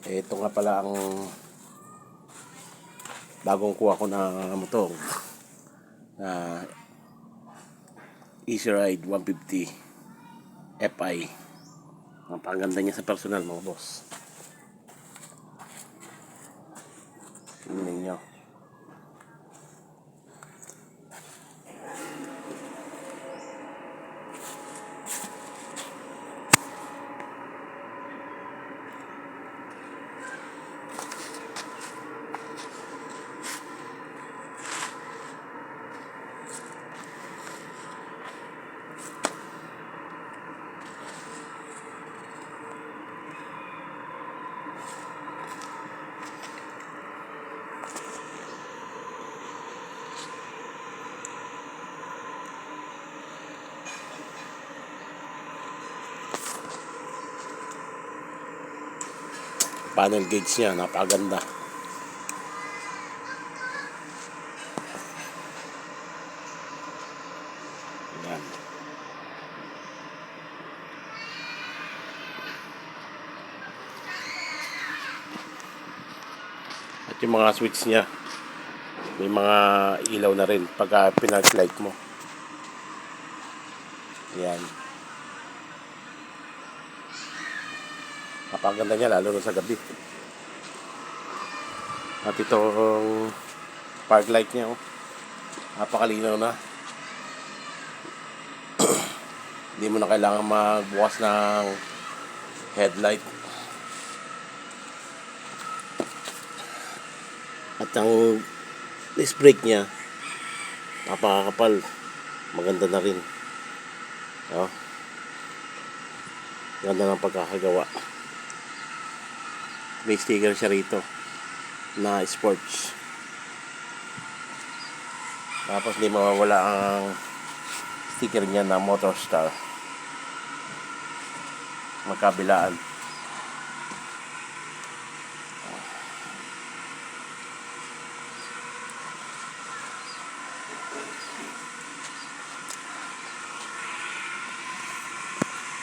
Ito nga pala ang bagong kuha ko na motor na Easy Ride 150 Fi. Ang paganda niya sa personal, mga boss. Tingnan niyo. Panel gauge niya, napakaganda. Yan. At yung mga switch niya, may mga ilaw na rin pagka pinark light mo. Yan. Napakaganda niya lalo na sa gabi. At itong park light niya, napakalinaw na. Hindi mo na kailangan magbukas ng headlight. At ang disc brake niya, napakakapal. Maganda na rin. Ganda ng pagkakagawa. May sticker siya rito na sports. Tapos hindi mawawala ang sticker niya na Motor Star. Magkabilaan.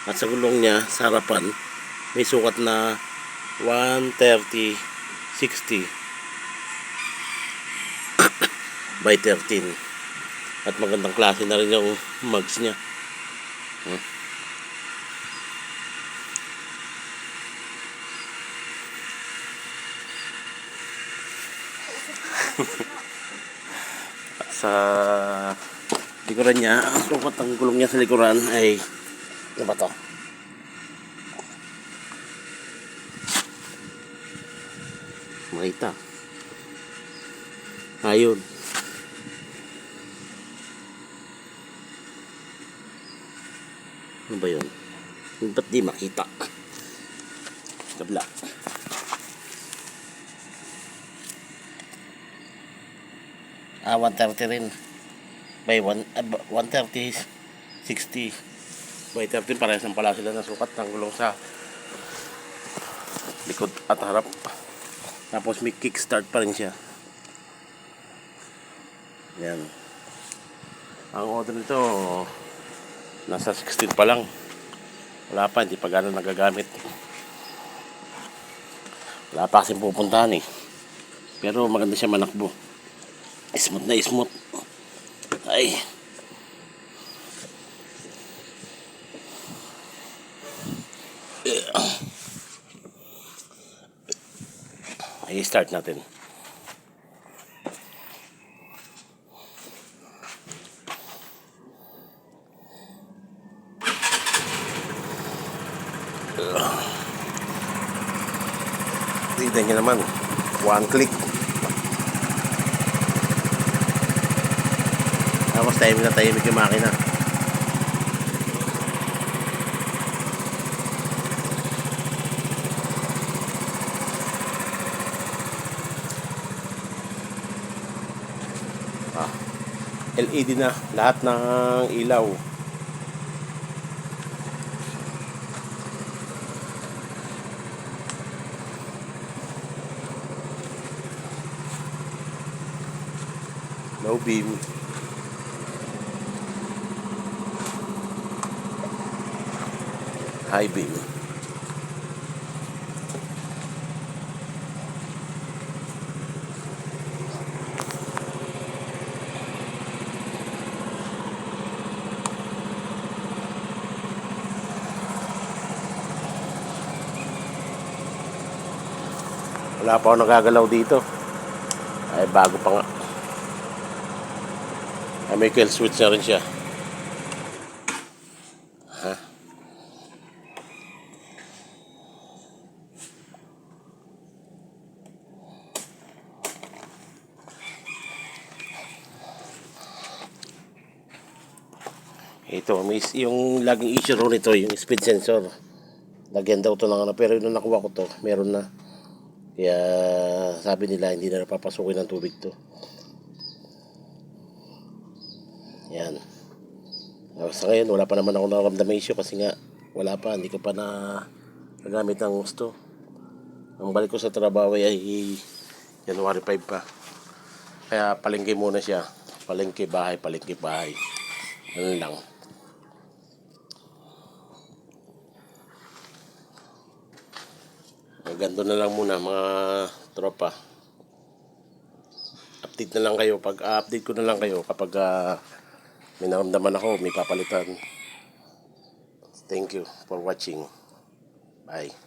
At sa gulong niya, sa harapan, may sukat na 130/60 by 13. At magandang klase na rin yung mugs niya. At sa likuran niya, ang sukat ng gulong niya sa likuran ay ano ba to? Makita. Ayun. Ano ba yun? Ba't di makita? Kabla. Ah, 130 rin. By 130/60 by 13. Parehas ng pala sila na sukat ng gulong sa likod at harap. Tapos may kickstart pa rin siya. Yan. Ang order nito nasa 16 pa lang. Wala pa, hindi pa gano'n nagagamit. Wala pa kasing pupuntahan eh. Pero maganda siya manakbo. Smooth na smooth. Ay. I-start natin. Tignan nyo naman, one click. Tapos tahimik na tahimik yung makina. LED na lahat ng ilaw. Low beam. High beam. Wala pa ako nagagalaw dito. Ay, bago pa nga. Ay, may kill switch na rin siya. Ha? Ito, yung laging issue ro nito, yung speed sensor. Lagyan daw to ng ano, pero nung nakuha ko to, meron na. Kaya sabi nila hindi na napapasukin ng tubig to. Yan. Sa ngayon, wala pa naman ako nakaramdam issue kasi nga wala pa, hindi ko pa na nagamit ng gusto. Ang balik ko sa trabaho ay January 5 pa. Kaya palengke muna siya. Palengke bahay, palengke bahay. Ganun lang. Ganito na lang muna mga tropa. Update na lang kayo. Pag-update ko na lang kayo kapag may naramdaman ako, may papalitan. Thank you for watching. Bye.